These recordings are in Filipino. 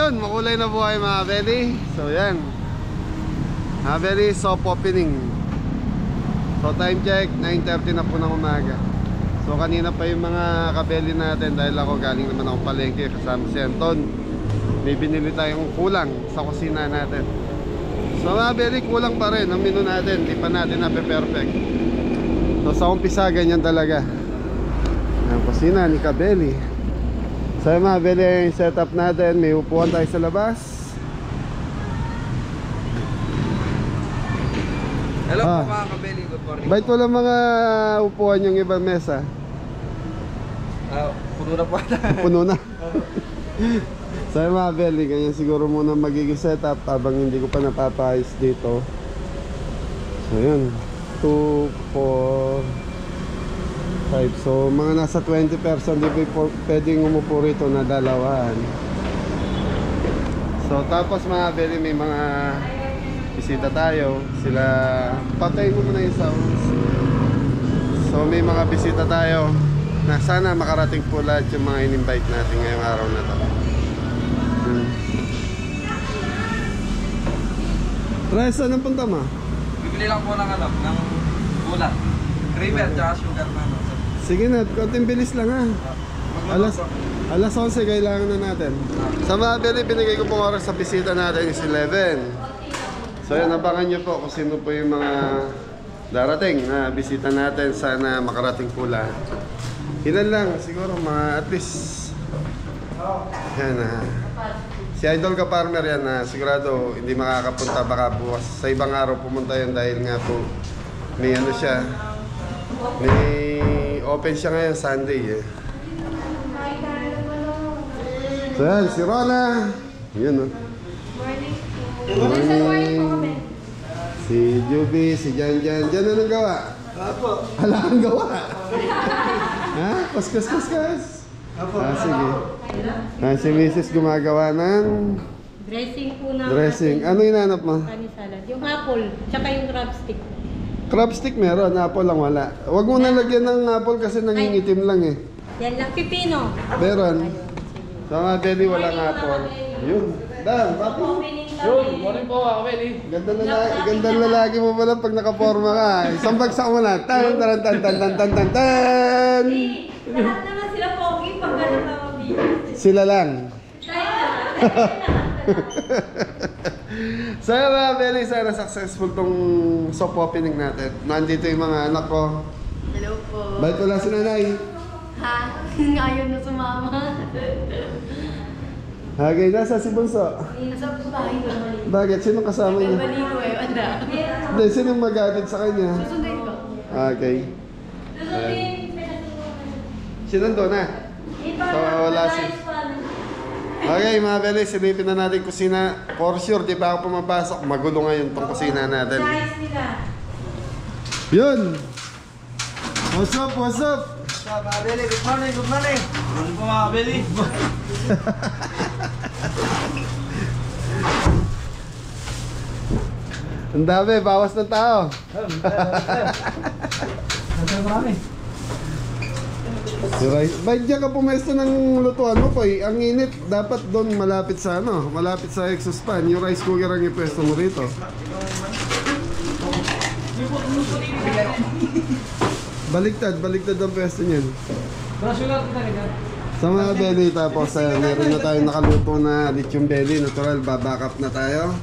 yun, makulay na buhay mga belly. So yan, mga belly, soft opening. So time check, 9:30 na po ng umaga. So kanina pa yung mga kabeli natin, dahil ako galing naman ako palengke kasama si Anton. May binili tayong kulang sa kusina natin. So mga belly, kulang pa rin ang menu natin, di pa natin nape-perfect. So sa umpisa, ganyan talaga ang kusina ni Kabeli. So mga belly, yung setup natin, may upuan tayo sa labas. Hello po mga Kabeli, good morning. Bait wala mga upuan yung ibang mesa. Puno na po ata. Puno na. So mga belly, ganyan siguro muna magiging setup habang hindi ko pa napapayos dito. So yun, 2, 4, 5. So mga nasa 20% di pwedeng umupo rito na dalawahan. So tapos mga belly, may mga bisita tayo. Sila, patay mo muna yung sounds. So may mga bisita tayo na sana makarating po lahat yung mga in-invite natin ngayong araw na to. Tres, saan ang punta mo? Bibili lang po ng ng ulat. Creamer, tsaka sugar na. Sige na, konting bilis lang ha. Alas 11 kailangan na natin. Sa mga belly, binigay ko pong oras sa bisita natin is 11. So yan, abangan nyo po kung sino po yung mga darating na bisita natin. Sana makarating po lahat. Ilan lang, siguro mga at least yan si Idol ka Farmer yan na sigurado hindi makakapunta, baka bukas sa ibang araw pumunta yan dahil nga po may ano siya, may open siya ngayon Sunday eh. So yan, si Rona yun o. Morning. Si Juby, si Jan. Anong gawa? Apo. Hala kang gawa. Ha? Kaskas. Sige. Si Mrs. gumagawa ng dressing po na. Dressing. Ano hinanap mo? Honey salad. Yung apple, tsaka yung crab stick. Crab stick meron, apple lang wala. Huwag mo nalagyan ng apple kasi nangingitim lang eh. Yan lang, pipino. Meron. Sa mga deli walang apple. Yun. Dan, papi. Yun, morning po mga Kabeli. Ganda lalaki mo pala pag nakaporma ka. Isang bagsak mo na. Tan. Lahat naman sila pogi pag gano'n na mabili. Sila lang. So mga belly, sana successful tong soft opening natin. Nandito yung mga anak ko. Hello po. Bait wala si nanay. Ha? Ayaw na sumama. Hagay, nasa si Bunso. Nasa bahay ko naman. Bakit? Sino kasama niya? Baligo eh, wala. Hindi, sino mag-atid sa kanya? Susundin ko. Okay. Sinundo na. So wala si... Okay mga belly, silipin na natin kusina. For sure, di pa ako pumapasok. Magulo ngayon tong kusina natin. Yun! What's up? Mga Kabeli, good morning. Morning po mga Kabeli. Ang dami, bawas ng tao. Ba't diyan ka pumesto ng lutuan mo, Koy? Ang init, dapat doon malapit sa malapit sa exhaust fan. Yung rice cooker ang ipwesto mo rito. Baliktad ang pwesto niyan. Sa mga belly, tapos meron na tayong nakaluto na lechon belly, natural, baback up na tayo.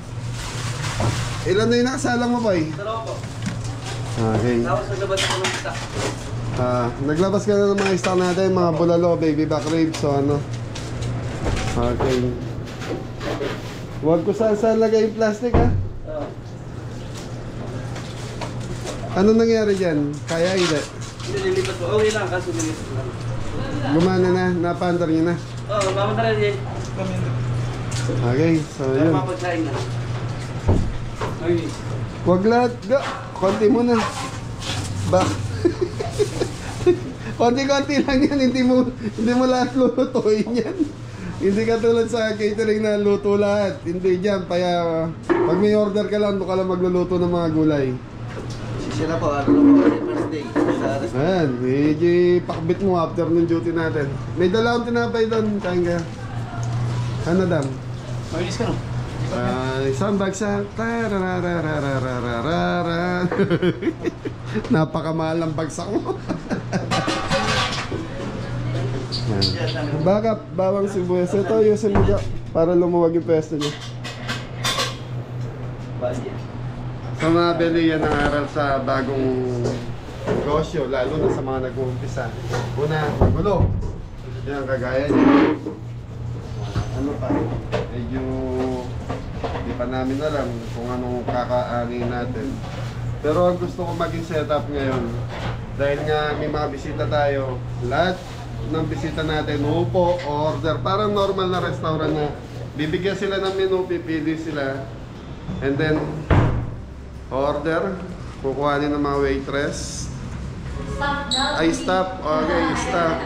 Ilan na yung nakasalang mo, Koy? Dalawa po. Okay. Tapos naglabas ako ng isa. Naglabas ka na ng mga stock natin, mga bulalo, baby back ribs, so ano. Okay. Huwag ko saan lagay yung plastic ha. Ano nangyari dyan? Kaya hindi? Hindi, nilipat po. Okay lang, kaso nilipat lang. Gumana na, napandar nyo na. Oo, mamantara din. Okay, so yun. Mapagsain na. Okay. Huwag lahat, konti mo na. Konti-konti lang yan, hindi mo lahat lulutuin yan. Hindi ka tulad sa catering na luto lahat. Hindi dyan, kaya pag may order ka lang, doon ka lang magluluto ng mga gulay. Sila po, ano po, first day. Ayan, medyo pakbit mo after ng duty natin. May dalawang tinapay doon, kain ka. Ano dam? Pabilis ka no? Isang bagsak. Tarararararararara. Napakamahal ng bagsak mo. Baka bawang sibuyas. Ito yung sinigang para lumuwag yung pwesto niya. Sa mga beli yan ang aral sa bagong negosyo, lalo na sa mga nag-uumpisa. Una, magulo. Yan, kagaya niya. Ano pa? Medyo hindi pa namin alam kung anong kakaangin natin. Pero ang gusto ko maging setup ngayon, dahil nga may mga bisita tayo, lahat ng bisita natin, upo, order, parang normal na restaurant na bibigyan sila ng menu, pipili sila, and then order, kukuhanin ng mga waitress. Stop now. Ay, stop. Okay, stop.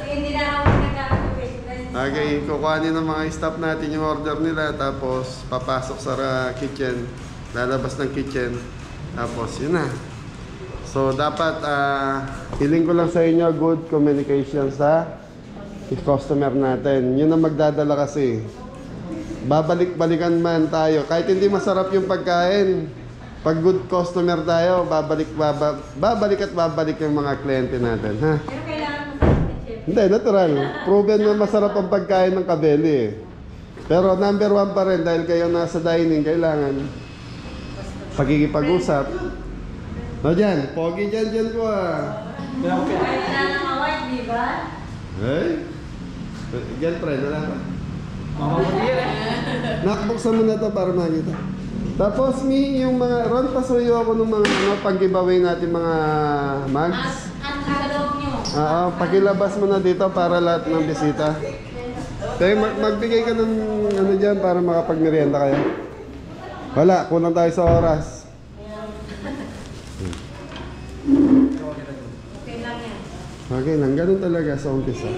Hindi na ako nagkakapit. Okay, kukuhanin ng mga staff natin yung order nila, tapos papasok sa kitchen, lalabas ng kitchen, tapos yun na. So dapat hiling ko lang sa inyo good communication sa customer natin. Yun ang magdadala kasi. Babalik-balikan man tayo, kahit hindi masarap yung pagkain, pag good customer tayo, babalik at babalik yung mga kliyente natin, ha? Pero kailangan mo sa kitchen. Hindi, natural. Proven na masarap ang pagkain ng Kabeli eh. Pero number 1 pa rin dahil kayo nasa dining, kailangan pagkikipag-usap. No, dyan. Pogi dyan ko ah. Kailangan mawag, di ba? Hey? Girlfriend, wala ka. Mama mo diyan eh. Nakbuksan mo na to para makita. Tapos yung mga, Ron, pasuyo ako ng mga pang-giveaway natin mga mugs. Ang tagalog nyo. Oo, pakilabas mo na dito para lahat ng bisita. Tayo, magbigay ka ng ano dyan para makapagmerienda kayo. Wala, kulang tayo sa oras. Okay lang yan. Okay lang, ganun talaga sa umpisa.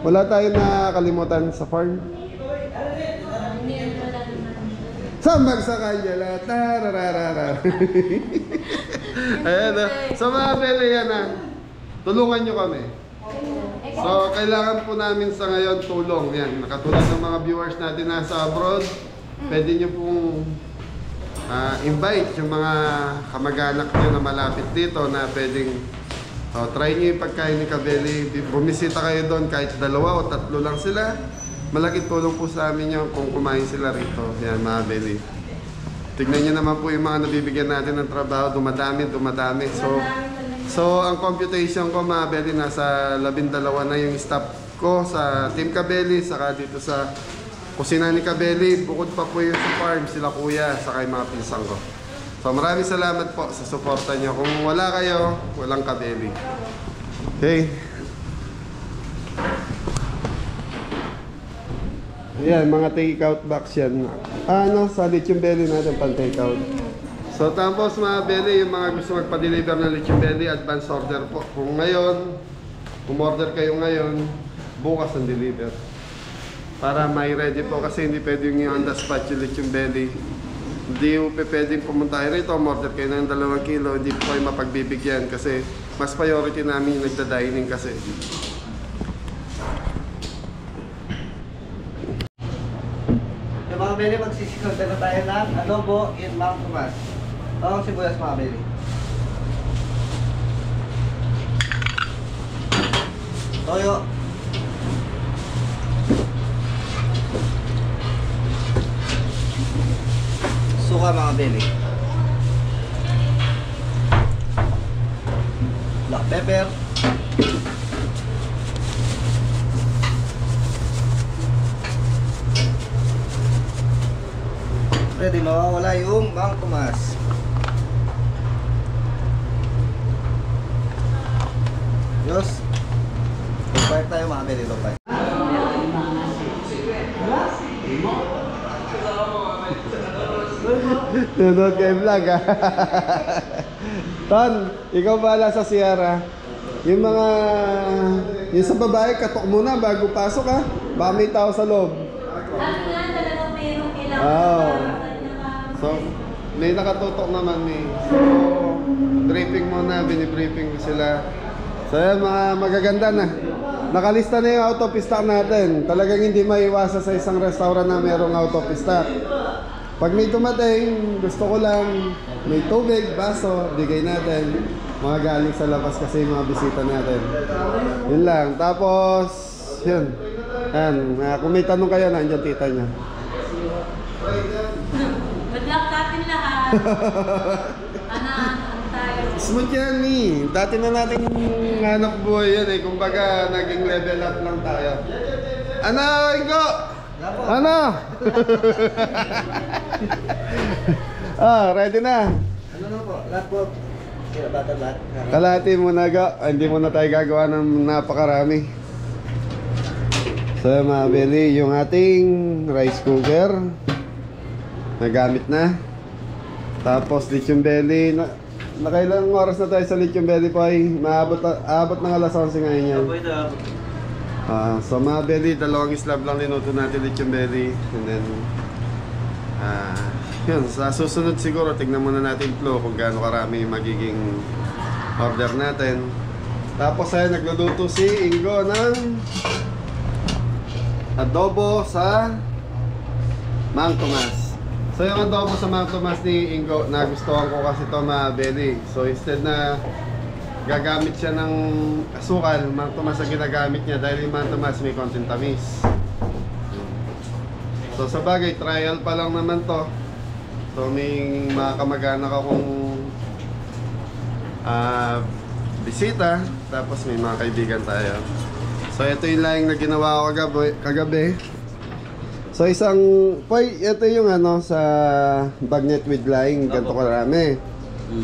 Wala tayo nakakalimutan sa farm. Sambag sa kanya, tarararara. Ayan na. Sa mga bele yan na, tulungan nyo kami. So, kailangan po namin sa ngayon tulong. Yan, nakatulad ng mga viewers natin nasa abroad, pwede nyo pong invite yung mga kamag-anak nyo na malapit dito na pwedeng try nyo yung pagkain ni Kabeli. Bumisita kayo doon kahit 2 o 3 lang sila. Malaking tulong po sa amin yun kung kumain sila rito. Yan, mga Beli. Tignan nyo naman po yung mga nabibigyan natin ng trabaho. Dumadami. So ang computation ko, mga Beli, nasa 12 na yung staff ko sa Team Kabeli, saka dito sa kusina ni Kabeli. Bukod pa po yung sa farm, sila kuya, saka yung mga pinsang ko. So maraming salamat po sa suporta nyo. Kung wala kayo, walang Kabeli. Okay. Yan, mga take-out box yan. Sa lechon belly natin pang take-out. So tapos mga belly, yung mga gusto magpa-deliver ng lechon belly, advance order po. Kung ngayon, umorder kayo ngayon, bukas ang deliver. Para may ready po kasi hindi pwedeng yung on the spot yung lechon belly. Hindi po pwedeng pumunta kayo rito, umorder kayo ng 2 kilo, hindi po kayo mapagbibigyan kasi mas priority namin yung nagda-dining kasi. Mga Beli, magsisikunta na tayo ng adobo in Mount Tomas. Bawang sibuyas, mga Beli. Toyo. Suka, mga Beli. Black pepper. Pwede mawawala yung Mang Tomas. Diyos. Lupay tayo, mga Beli, lupay. Tunod kay vlog ha. Ton, ikaw bahala sa Sierra. Yung mga sa babae, katok muna bago pasok ha. Baka may tao sa loob. Ano nga talagang mayroong kailangan. Oo. So, may nakatutok naman may. So, briefing muna, binibriefing ko sila. So yan, mga magaganda na. nakalista na yung out of stock natin. Talagang hindi maiwasan sa isang restaurant na mayroong out of stock. Pag may dumating, gusto ko lang may tubig, baso, bigay natin. Mga galing sa labas kasi yung mga bisita natin. Yun lang. Tapos, yun. Ayan, kung may tanong kayo, nandiyan tita niya. Good luck sa atin lahat. Ano tayo? Smooth yan eh. Dati na nating hanap buhay yan eh. Kumbaga, naging level up lang tayo. Ano, Ingo? Ano? Ready na. Ano na po? Lahat po. Kaya bata-bat. Kalahati muna ga. Hindi muna tayo gagawa ng napakarami. So mga Beli, yung ating rice cooker nagamit na. Tapos lithium belly. Nakailang oras na tayo sa lithium belly po ay maabot ng alas 11 ngayon yan. So mga Beli, dalawang slab lang ninuto natin lithium belly. And then yun, sa susunod siguro tignan muna natin flow kung gaano karami magiging order natin. Tapos ay nagluluto si Ingo ng adobo sa Mang Tomas. So yung adobo sa Mang Tomas ni Ingo, nagustuhan ko kasi ito mga Beli. So instead na gagamit siya ng asukal, Mang Tomas ang ginagamit niya dahil yung Mang Tomas may konting tamis. So sa bagay, trial pa lang naman to. So may mga kamag-anak akong bisita, tapos may mga kaibigan tayo. So ito yung laying na ginawa ko kagabi. So isang, ito yung ano sa bagnet with laying, ganito karami.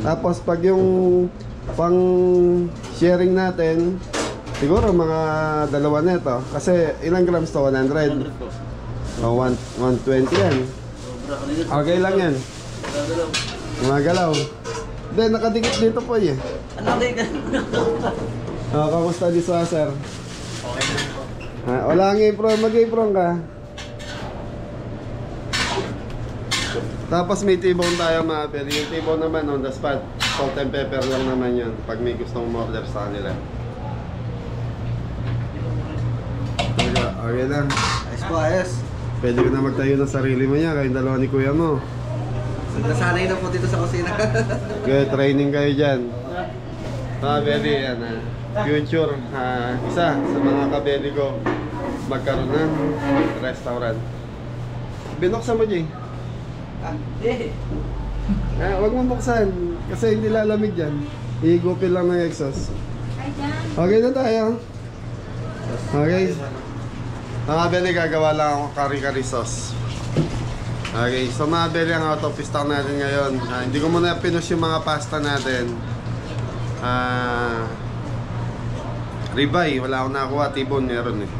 Tapos pag yung pang sharing natin, siguro mga dalawa nito. Kasi ilang grams to? 100? O 120 yan. Okay lang yan. Mga galaw. Hindi, nakadikit dito po eh. Ano kayo? Kamusta di sa sir? Wala nga i-pro, mag-i-pro ka. Tapos may T-bone tayo mga pero yung T-bone naman on the spot. Salt and pepper lang naman yun pag may gustong order sa kanila. Okay lang. Ayos po, ayos. Pwede ko na magtayo ng sarili mo niya, kayong dalawa ni kuya mo. Nasanay na po dito sa kusina. Kaya training kayo dyan. Belly, yan future, isa sa mga kabeli ko magkaroon ng restaurant. Binuksan mo, Jay. Huwag mo buksan kasi hindi lalamig dyan. Igupin lang ng exhaust. Okay na tayo. Okay. Mga Beli, gagawa lang ako kari-kari sauce. Okay, so mga Beli, ang out of stock natin ngayon. Hindi ko muna pinush yung mga pasta natin. Ribeye, wala akong nakakuha. T-bone meron eh.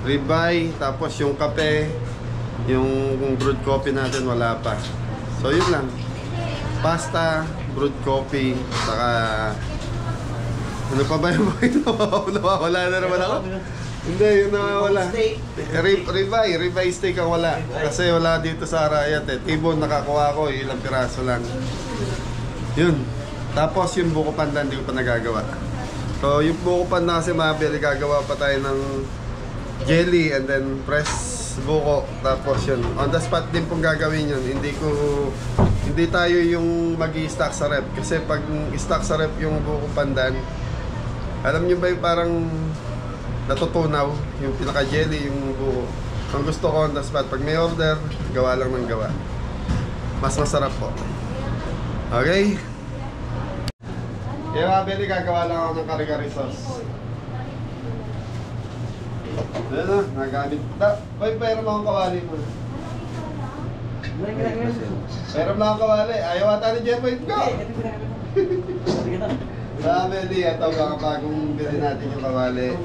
Ribeye, tapos yung kape, yung brewed coffee natin wala pa. So yun lang. Pasta, brewed coffee, saka ano pa ba yung nawawala na naman ako? Hindi, yun nawawala. Ribeye steak ang wala. Kasi wala dito sa Arayat eh. T-bone nakakuha ko, ilang piraso lang. Yun. Tapos yung buko panda hindi ko pa nagagawa. So yung buko panda kasi mabili, gagawa pa tayo ng jelly and then press buko. Tapos yun, on the spot din pong gagawin yun. Hindi tayo yung mag-i-stock sa rep. Kasi pag i-stock sa rep yung buko pandan, alam nyo ba yung parang natutunaw, yung pinaka-jelly, yung buko. Ang gusto ko on the spot, pag may order, gawa lang ng gawa. Mas masarap po. Okay? Kaya mga Beli, gagawa lang ako ng kari-kari sauce. Ayan na, nagamit. Pairam akong kawali mo. Pairam lang akong kawali. Ayaw ata ni Jeffoy. Go! Mga Beli, ito ang bagong bilhin natin yung kawali.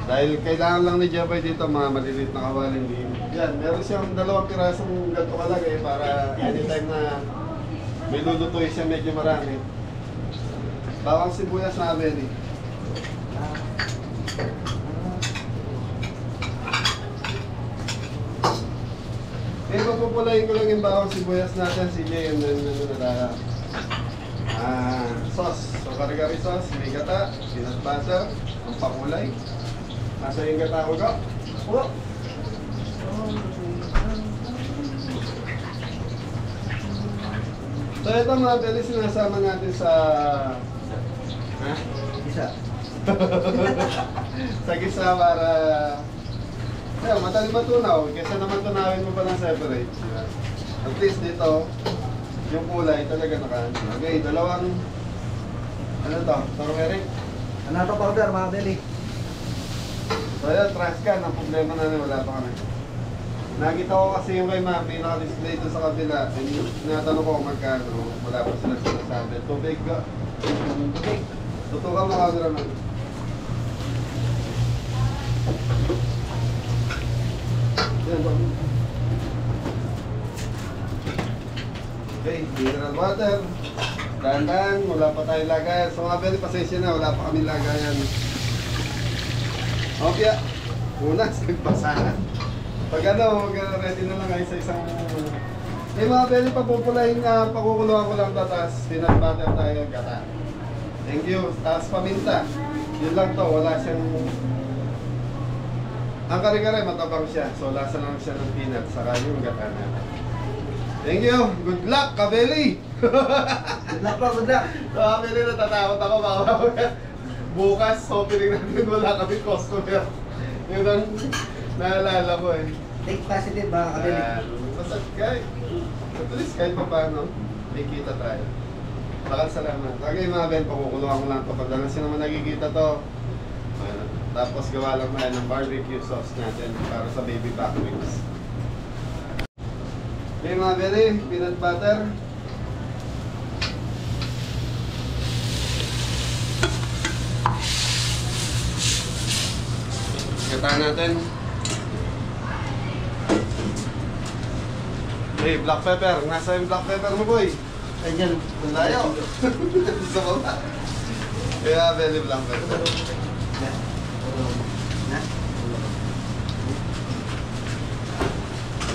Dahil kailangan lang ni Jeffoy dito mga maliliit na kawali. Yan, meron siyang 2 pirasong ganito kalagay para anytime na may lulutuin siya medyo marami. Bawang sibuyas na Beli. Papupulayin ko lang yung bawang sibuyas natin, CJ, and then sauce. So kari-kari sauce, may gata, peanut butter, ang pakulay. Nasa yung gata ko ka? Po. So ito mga belis, sinasama natin sa... Ha? Isa. Sa gisa para... Ayun, madali matunaw. Kesa naman tunawin mo pa ng separate. At least dito, yung kulay talaga naka... Okay, dalawang... Ano to? Turmeric? Ano to powder mga beli? So yun, trash can. Ang problema na wala pa kami. Nakita ko kasi yung kay Mami, naka-display doon sa kabila. Tinatanong ko kung magkano. Wala pa sila sinasabi. Tubig ka. Tubig. Tutukan mo ka naman. Yan ba? Okay, mineral water. Dahan-dahan, wala pa tayong lagayan. So mga beli, pasensya na, wala pa kami lagayan. Okay, una, nagpasahan. Pag ano, ready na lang kayo sa isang... Eh mga beli, papupulahin nga, pakukuluan ko lang ito, tapos peanut butter tayo, gata. Thank you. Tapos paminta. Yun lang to, wala siyang... Ang kare-kare, matabang siya. So lasa lang siya ng peanut, saka yung gata natin. Thank you. Good luck, Kabeli. Good luck po, good luck. So, Kabeli, natatakot ako. Baka bukas, opening natin, wala kami customer. Yun ang naalala ko eh. Take positive mga kabili. Basta kahit, at least kahit pa paano, may kita tayo. Bakal salamat. Okay mga Ben, pakukuluhan ko lang ito. Pag lang siya naman nakikita to. Tapos gawa lang tayo ng barbecue sauce natin para sa baby back wings. Okay mga beri, peanut butter. Gata natin. Hey, black pepper. Nasa yung black pepper mo, boy? Ayan. Ang layo. Sa baba. Kaya, belly black pepper.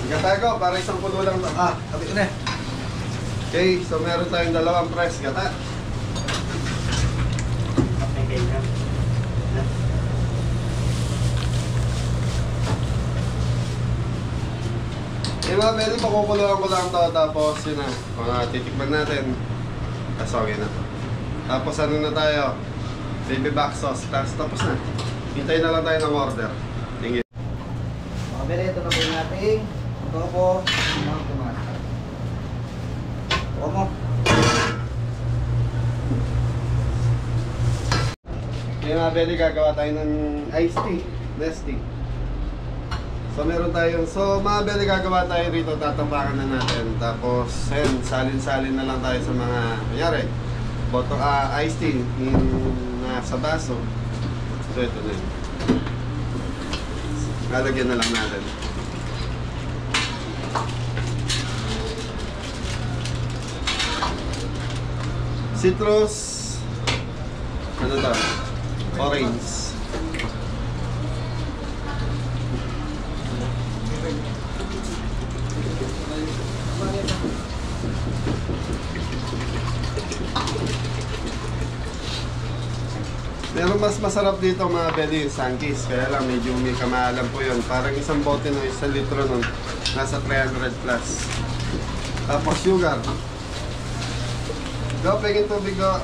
Gata ko, para isang pulo lang to. Ah, kapit ko na. Okay, so meron tayong dalawang press gata. Okay, na. Eh mga belly, pakukuluan ko lang to. Tapos yun na, mga titikman natin. Tapos okay na to. Tapos ano na tayo? Baby back sauce. Tapos na. Hintayin na lang tayo ng order. Thank you. Mga beri, ito na po yung ating topo. Mga tumas. Tuwa mo. Okay mga belly, gagawa tayo ng iced tea. Nesting. So meron tayong, so mga belly, gagawa tayo rito, tatambakan na natin. Tapos, ayun, salin-salin na lang tayo sa mga, kunyari, iced tea, sa baso. So ito na yun. Lalagyan na lang natin. Citrus, ano to? Orange. Pero mas masarap dito mga belly yung Sankis. Kaya lang medyo may kamahalan po yun. Parang isang bote ng 1 litro nun. Nasa 300 plus. Tapos sugar. Go, pegin tubig go.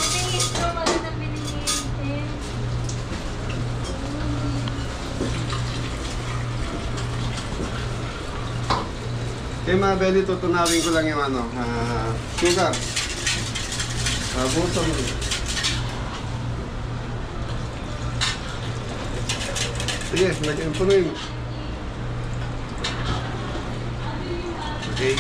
Tingin ko, magandang binigay. Okay mga belly, tutunawin ko lang yung ano, sugar. Buso mo. Sige, lagyan po rin. Okay.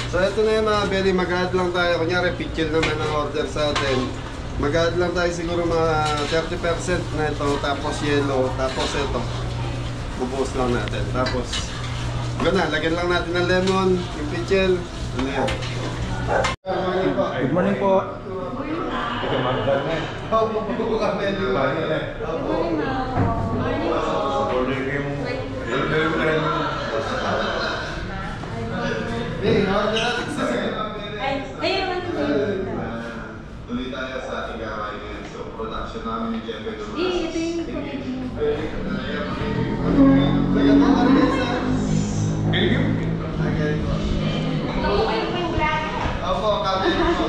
So ito na yung mga belly, mag-add lang tayo. Kunyari, pitchel naman ang order sa atin. Mag-add lang tayo siguro mga 30% na ito, tapos yellow, tapos ito. Bubuhos lang natin. Tapos, gano'n na, lagyan lang natin ng lemon, yung pitchel. Ano yan? Good morning po. Ito mag-add Opo, kami. Hey, order natin sa Ay, ayun naman yun. Tuloy tayo sa ating gawain ngayon. So, production namin ni Jeff Edo. Ito yung pagkakas mo. Naganda ka rin sa... Ako kayo pa yung vlog. Opo, kami po.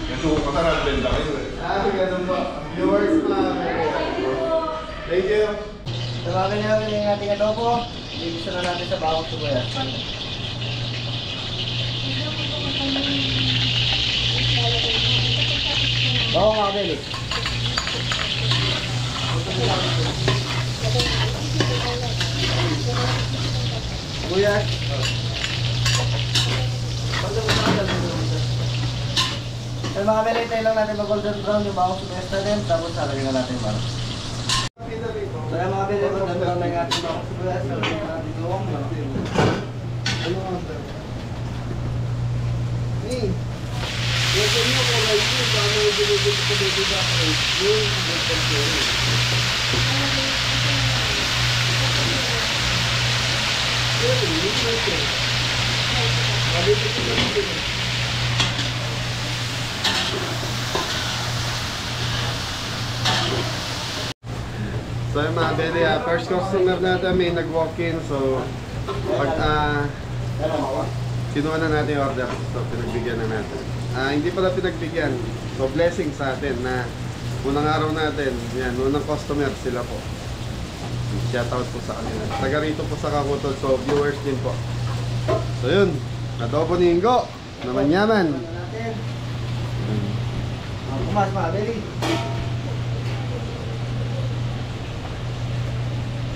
Ito, patarang benda kayo eh. Ganun po. Viewers na. Thank you. Tawagan namin yung ating adobo. Ibigisa na natin sa bawang sibuyas. Bawang mga beli. Sibuyas. Ay mga beli, tayo lang natin mag-golden brown yung bawang sibuyas natin. Tapos salagyan na natin yung bawang. So yung mga bili, golden brown na yung ating bawang sibuyas. Salagyan na natin yung bawang. Ano nga ba? Hey, yung ganyan ko right here, paano yung binibig ko baby back right here? So yung mga beli, first customer natin may nag-walk-in, so pag kinuha na natin yung order, so pinagbigyan na natin. Hindi pala pinagbigyan, so blessing sa atin na unang araw natin, yan, unang customer sila po. Shoutout po sa kanila. Taga rito po sa Kakutol, so viewers din po. So yun, adobo ni Ingo, naman yaman. Kumas mga bili.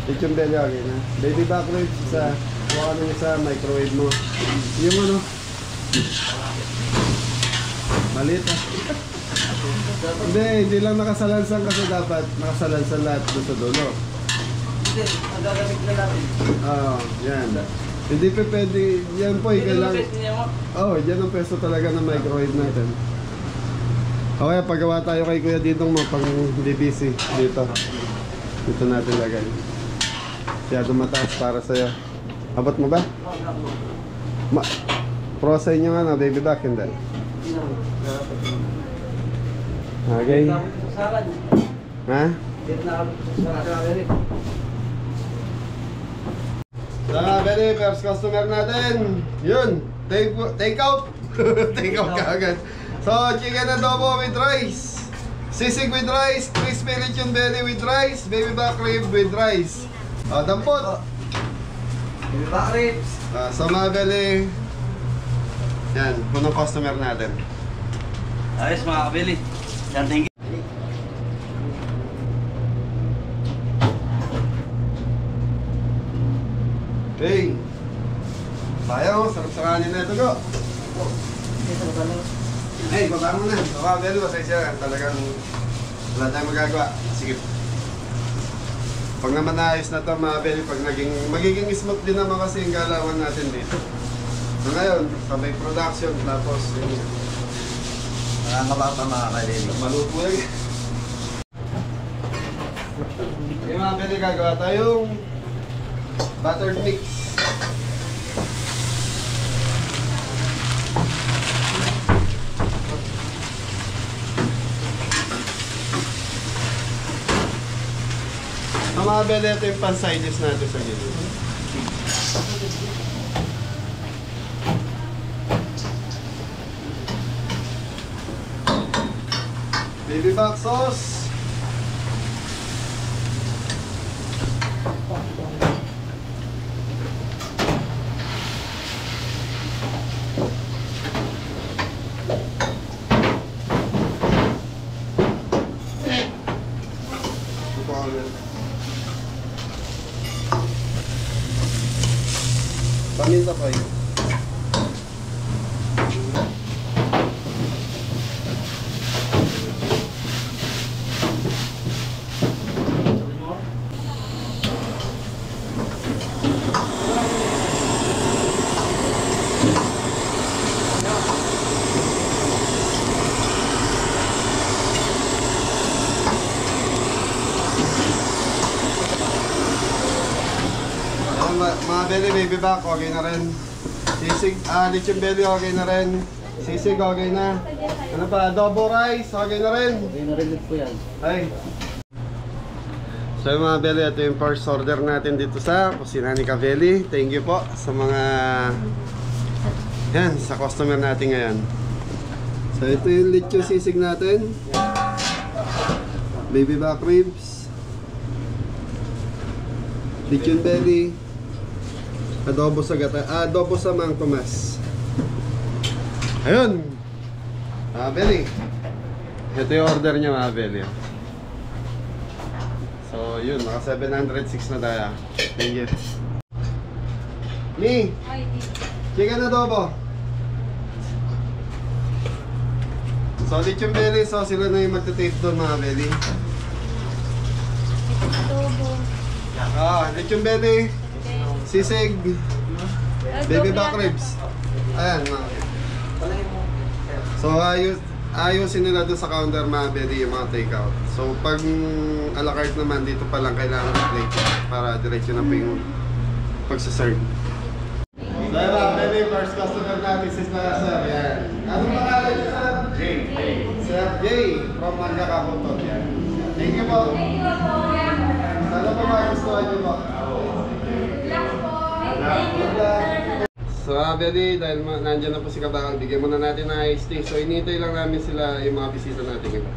Lechon belly again, ha? Baby back ribs sa kuha ka nung sa microwave mo. Yung ano? Maliit, ha? Hindi lang nakasalansan kasi dapat nakasalansan lahat doon sa dulo. Hindi, magagamit na natin. Oo, yan. Hindi pa pwede, yan po, kailangan. Oo, yan ang peso talaga ng microwave natin. Okay, paggawa tayo kay Kuya dito pang hindi busy dito. Dito natin lagay. Masyado mataas para sa'yo. Abot mo ba? Pro sa inyo nga na, baby back, hindi. Okay. Ha? Dito na kami sa mga bili. Very first customer natin. Yun, take out. Take out ka agad. So, chicken adobo with rice. Sisig with rice, crispy lechon belly with rice, baby back rib with rice. Dampot. Baby back ribs. Sa mga belly. Yan, punong customer natin. Ayos mga kabili. Yan, thank you. Hey! Sayang, sarap-saranin na ito, go! Hey, baba mo na. Baba, belly, pasensya. Talagang wala tayong magagawa. Sige. Pag naman naayos na ito, mga belly, pag magiging smooth din naman kasi yung galawan natin dito. So ngayon, sabay production, tapos yung Nakakabata mga kalili. maluto yan. Yung mga belly, gagawa tayong buttered mix. Ang mga belly, ito yung pan-sides natin sa gilid. Baby back sauce. Paminta pa yun. belly, baby back, okay na rin. Sisig, lechon belly, okay na rin. Sisig, okay na. Ano pa, adobo rice, okay na rin. Okay na rin po yan. Ay. So yung mga belly, ito yung first order natin dito sa kusina ni Kabeli. Thank you po sa mga yan, sa customer natin ngayon. So ito yung lechon sisig natin. Baby back ribs. Lechon belly. Adobo sa gata, adobo sa Mang Tomas. Ayun. Belly. Ito yung order niya mga belly. So yun, naka 706 na tayo. Thank you. Mi, Ay, di. chicken adobo. So lechon belly, so sila na yung magta-taste doon mga belly. Adobo. Lechon belly, sisig, baby back ribs. Ayan mga. So ayusin nila doon sa counter mga belly yung mga take-out. So pag a la carte naman dito pa lang kailangan ng plate para diretso na po yung pagsaserve. So ayun mga belly, first customer natin si Sir. Yan. Ano pangalan niyo sir? Jay. Sir Jay from Magkakapuntot. Yan. Thank you po. Sana po magustuhan niyo po. So belly, dahil nandiyan na po si Kabakal, bigyan muna natin ng iced tea. So inintay lang namin sila yung mga bisita natin iba.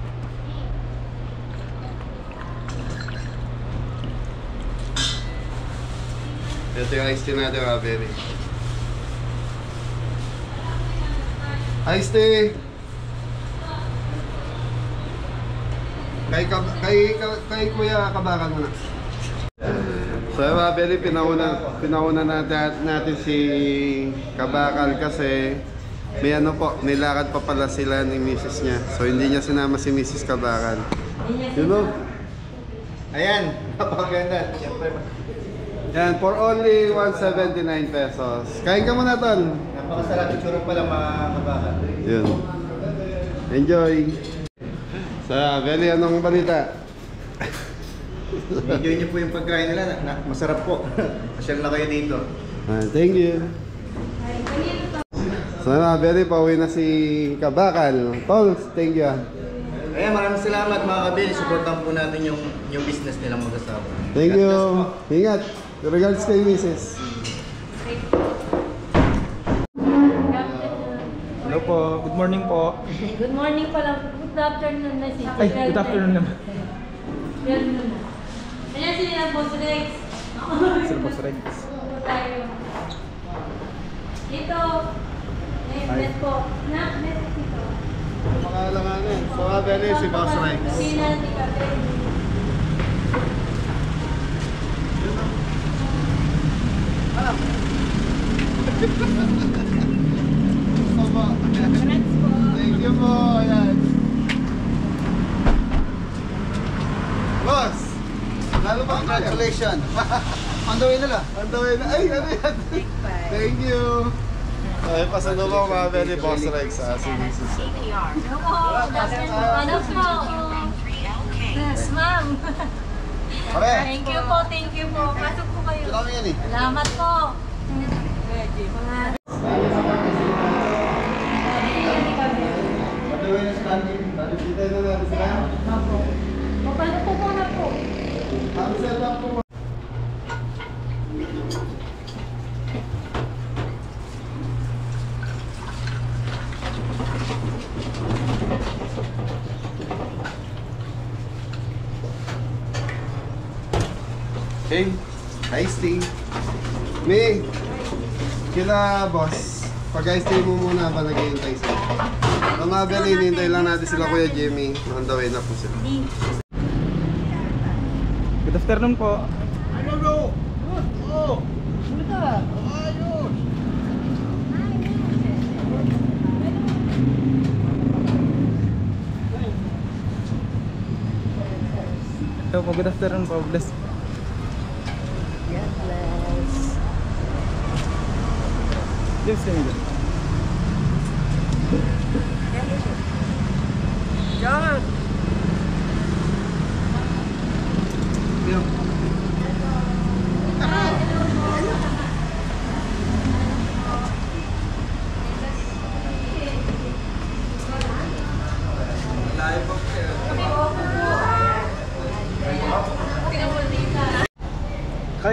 Ito yung iced tea natin mga belly. Iced tea! Kay Kuya Kabakal muna. So mga belly, pinauna natin si Kabakal kasi may may lakad pa pala sila ni Mrs. niya. So hindi niya sinama si Mrs. Kabakal. You know? Ayan, napakaganda. Siyempre, Yan, for only 179 pesos. Kain ka muna, Tol. napakasarap yung churro pala mga kabakan. Yun. Enjoy! Sa belly, anong balita? Enjoy niyo po yung pagkain nila. Masarap po. Pasyal na kayo dito. Thank you. So belly, pauwi na si Kabakal. Tol, thank you. Ayan, maraming salamat mga kabili. Supportan po natin yung business nilang mag-asawa. Thank you. Ingat. Regards kay Mrs. Hello po. Good morning po. Good morning pala. Good afternoon na si Ay, good afternoon naman. Yan muna. Ayan sila Boss Rex. Sir Boss Rex. Ito tayo. Dito. Net po. Net dito. Mga alanganin. So belly, si Boss Rex. Sina ni Kape. Thank you po. Ayan. Boss! Lalo pa Congratulations! On the way na lang. On the way na. Ay, ano yan? Thank you. Ay, pasando po mga belly, Boss Rex. Si Mrs. Ano po? Yes, ma'am. Okay. Thank you po, thank you po. Pasok po kayo. Kami yan eh. Salamat po. Mga On the way na sa Tanjin. Dito na natin sila. Papalo po muna po. Ang setup po. Hey, iced tea. May, kila boss, pag-iced tea mo muna ba nag-iintay sila? Mga belly, hinihintay lang natin sila Kuya Jimmy. On the way na po sila. Good afternoon po. Hello po, good afternoon po. Bless. Yes, thank you.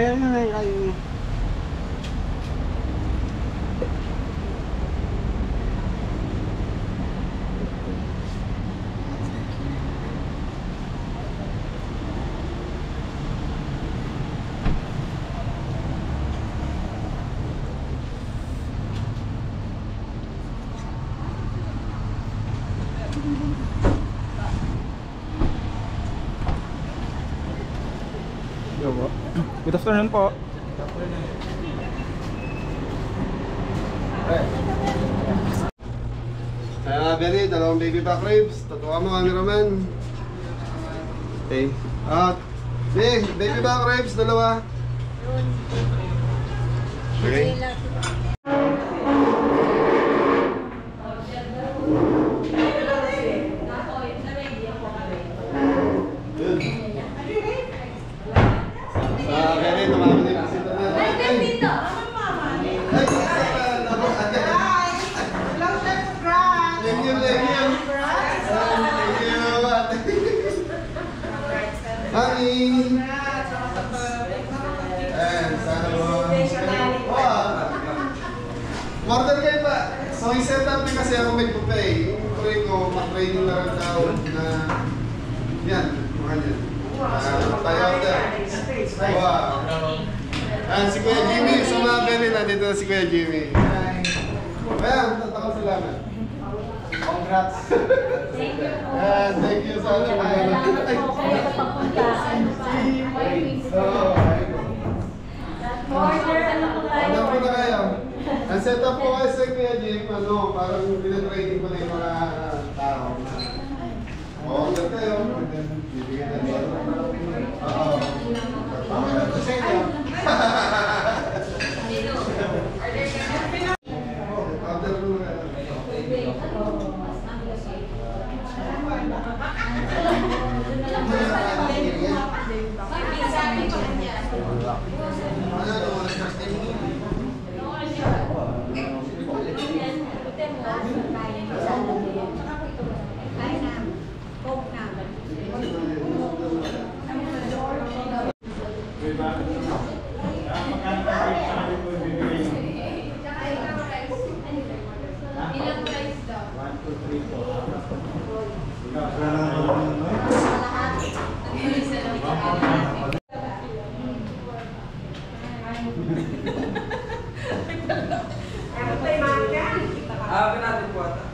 yan, ayun. Yo po. Good afternoon po. Benny, dalawang baby back ribs. Tatuwa mo, cameraman. Okay. Baby back ribs, dalawa. Okay. Benny, tumama na yung bisita natin. Ay, dito! Ay, thank you. Honey! Order kayo pa. So, i-set up niya kasi ako may buffet. Yung pray ko, ma-training na rin daw na yan, mga yan. Tayo order. Wow. Si Kuya Jimmy, sa mga Benny, nandito na si Kuya Jimmy. Ayan, tatakot salamat. Congrats. Thank you po. Thank you so much. Salamat po kayo sa pagpunta. Order, ano po tayo? Order po na kayo. Ang setup po kasi sa Kuya Jim, parang pinatraining ko na yung mga tao. Order kayo. Bibigyan na niya. Oo. Sa inyo. Order po na kayo. Natin po ata.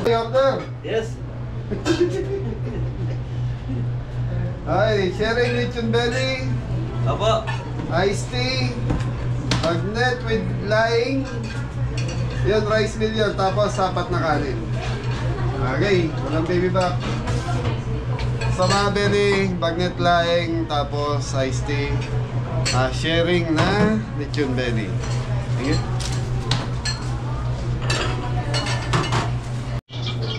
Order. Yes. Ay, sharing lechon belly, Apo. iced tea, magnet with laing, yun, rice meal yun, tapos sapat na kanin. Okay, walang baby back. Sama belly, magnet laing, tapos iced tea, sharing na lechon belly. Sige.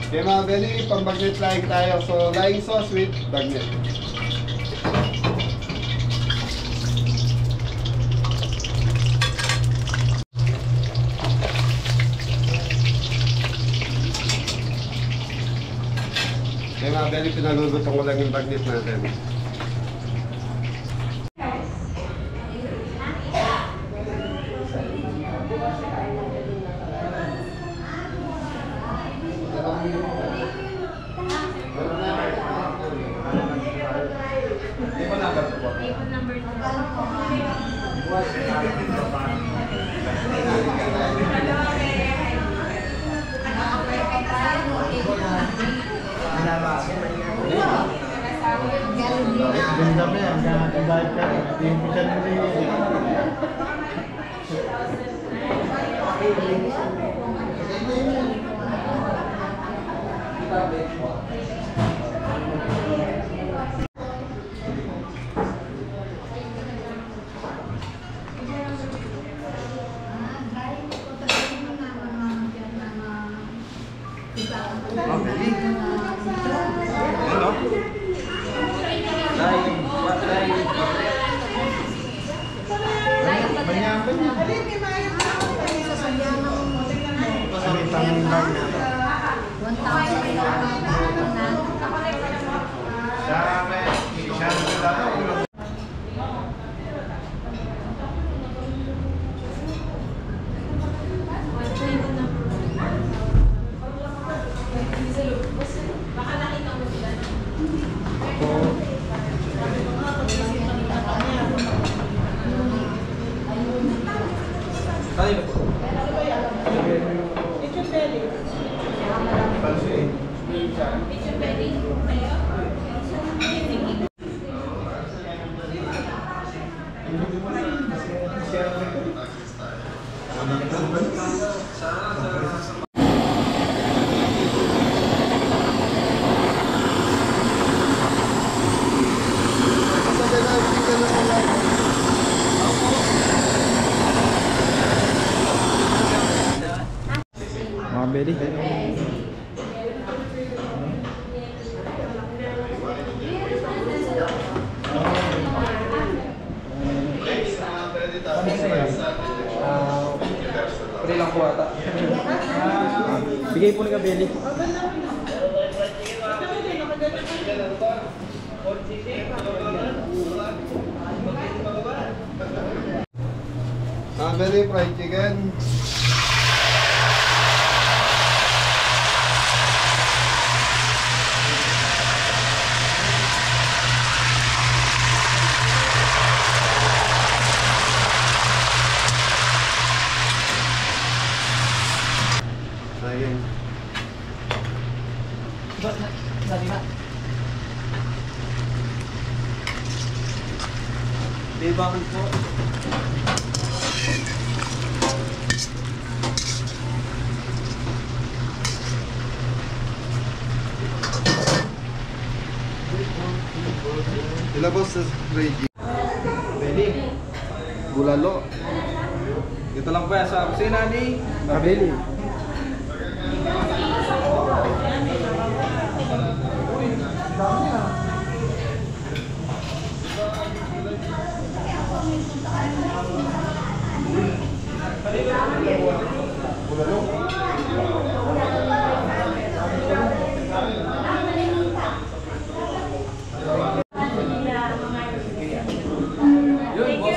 Okay mga belly, pang magnet laing tayo. So, laing sauce with magnet. Okay mga belly, pinalulutong ko lang yung magnet natin. Mga belly. Pre lang po ata. Bigay po ni ka belly. Belly fried chicken. Ayun. Bebakol po. Sila boss sa Reggie. Belly. Bulalo. Dito lang po yan sa kusina ni Mga belly.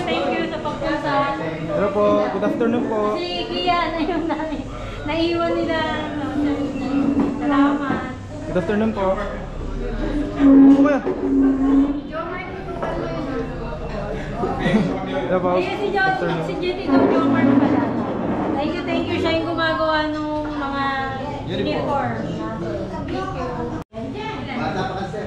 Thank you sa pagpunta. Hello po, good afternoon po. Si Kia na yung naiwan nila. Salamat. Good afternoon po. Ano kaya? Hello po. Ayun si John, si Jenny Jomar pala. Thank you. Siya yung gumagawa nung mga uniform. Thank you. Bata pa kasi.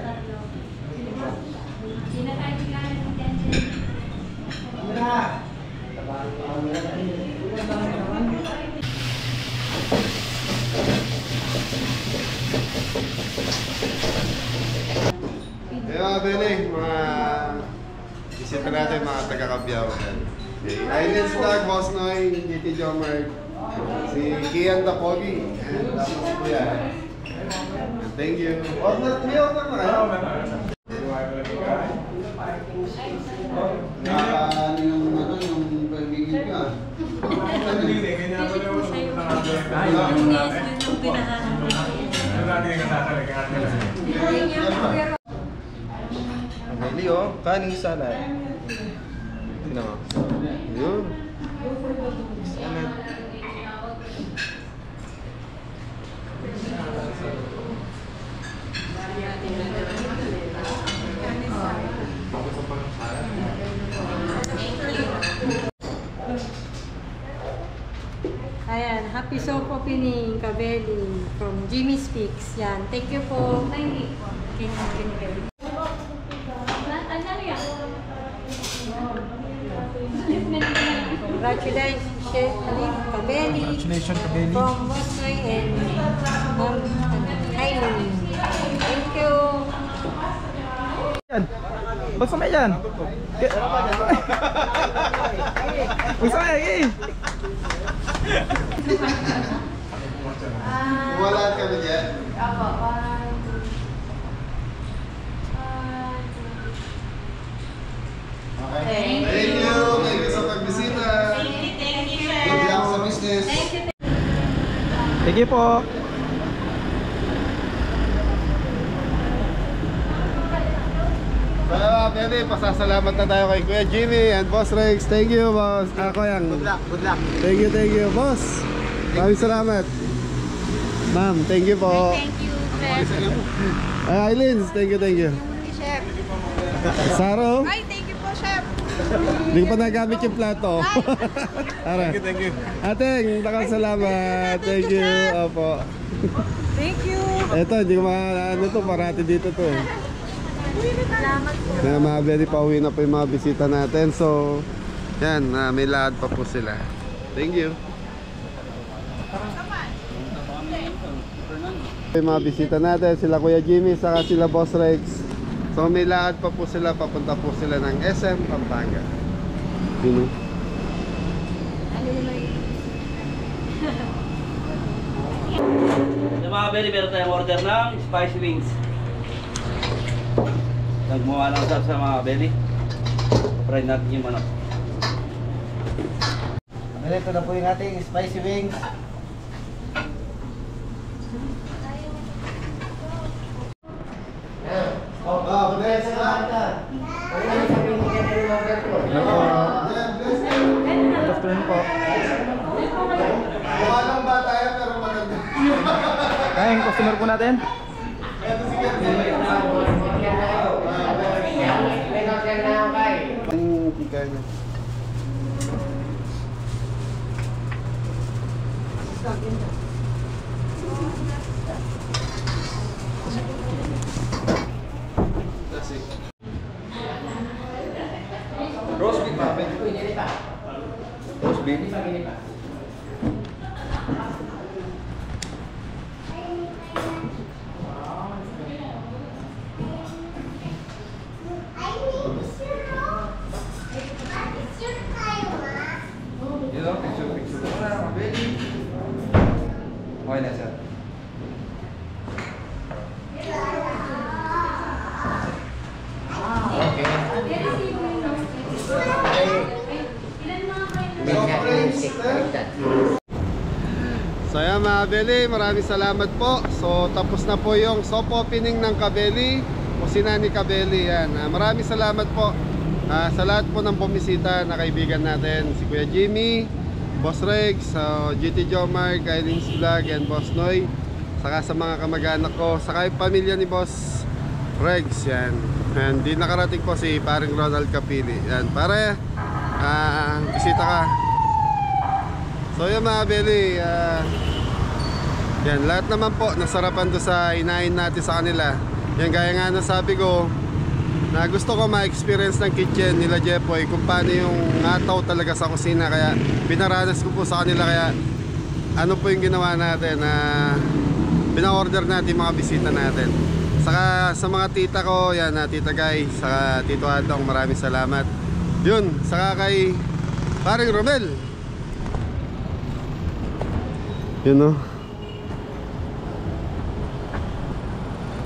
Kaya Belly, mga bisita natin mga taga-Kabyaw. Okay. Island Vlog, Boss Noy, GT Jomar, si Kian Tapogi, and tapos si Kuya. Thank you. May order na kayo? Yung pagiging ka. Belly oh, kaning salad. Tingnan mo. Yun. Salad. Ayan, happy soap opening, Kabeli, from Jimmy Speaks. Yan, thank you po. Thank you po. Congratulations, Alip Kabeli. Congratulations, Kabeli. From Moscow and Thailand. Thank you. Yan. Basta may yan. Basta may yan. Wala kami dyan. Okay. Thank you. Thank you sa pagbisita. Good luck sa business. Thank you po. Pwede, pasasalamat na tayo kay Kuya Jimmy and Boss Rex. Thank you, boss. Ako yan. Good luck. Thank you, boss. Maraming salamat. Ma'am, thank you po. Thank you, Chef. Eileen, thank you. Chef. Saro. Ay, thank you po, Chef. Hindi ko pa nagamit yung plato. Thank you. Ating, salamat. Thank you. Opo. Thank you. Ito, hindi ko ano to, parati dito to eh. Salamat po. Kaya mga very pauwi na po yung mga bisita natin. So, yan, may lakad pa po sila. Thank you. Yung mga bisita natin, sila Kuya Jimmy, saka sila Boss Rex. So may lakad pa po sila, papunta po sila ng SM Pampanga. Yun o. Yung mga belly, meron tayong order ng spicy wings. Nagmuha lang sa mga belly. Try natin yung manok. Ito na po yung ating spicy wings. Bless Good afternoon po. Mukha lang ba tayo pero maganda. Kaya yung customer po natin. Ang tika niya. Roast beef ba? Roast beef? Yun lang, picture. Wala, baby. Okay na, sir. So ayan mga Kabeli, maraming salamat po. So tapos na po yung soft opening ng Kabeli, kusina ni Kabeli. Yan. Maraming salamat po sa lahat po ng bumisita na kaibigan natin. Si Kuya Jimmy, Boss Rex, GT Jomar, Kailing's Vlog, and Boss Noy. Saka sa mga kamag-anak ko, saka yung pamilya ni Boss Rex. Yan. And di nakarating po si paring Ronald Capili. Yan. Pare, bisita ka. So yun mga Kabeli, yan, lahat naman po nasarapan doon sa inain natin sa kanila. Yan, gaya nga na sabi ko, na gusto ko ma-experience ng kitchen nila Jepoy kung paano yung ngataw talaga sa kusina. Kaya pinaranas ko po sa kanila. Kaya ano po yung ginawa natin, pina-order natin mga bisita natin. Saka sa mga tita ko, yan, Tita Guy, saka Tito Adong, maraming salamat. Yun, saka kay paring Romel. Yun o.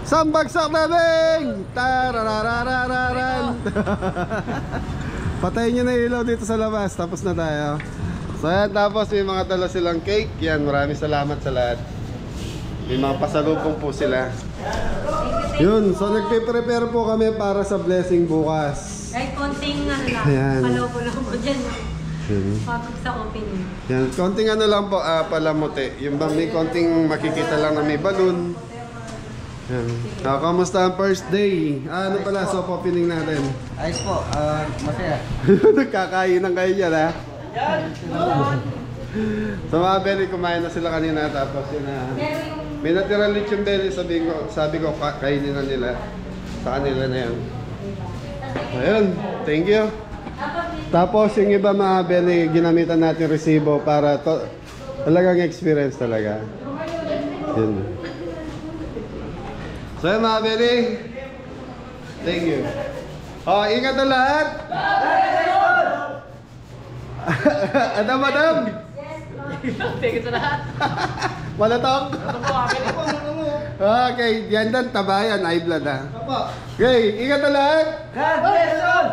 Sambagsak namin! Tarararararan! Patayin nyo na ilaw dito sa labas. Tapos na tayo. So yan, tapos may mga dala silang cake. Yan, maraming salamat sa lahat. May mga pasalubong po sila. Yun, so nagpe-prepare po kami para sa blessing bukas. Kahit konting lang, Ayan. palaw-palaw mo dyan. Yun. Papag sa opening. Yan, konting ano lang po, palamuti. Yung bang may konting makikita lang na may balloon. Yan. Kamusta ang first day? Ano pala, soft opening natin? Ayos po, masaya. Nagkakainan kayo dyan, ha? So mga belly, kumain na sila kanina. Tapos yun na, may natira lechon belly, sabi ko kainin na nila. Sa kanila na yan. Ayun, thank you. Tapos yung iba mga belly, ginamitan natin resibo para talagang experience talaga. Yun. So yun mga belly, thank you. Oh, ingat na lahat. Ano madam? Tingin sa lahat. Malatok? Okay, yan dan, tabayan, high blood ha. Okay, ingat na lahat. God bless all!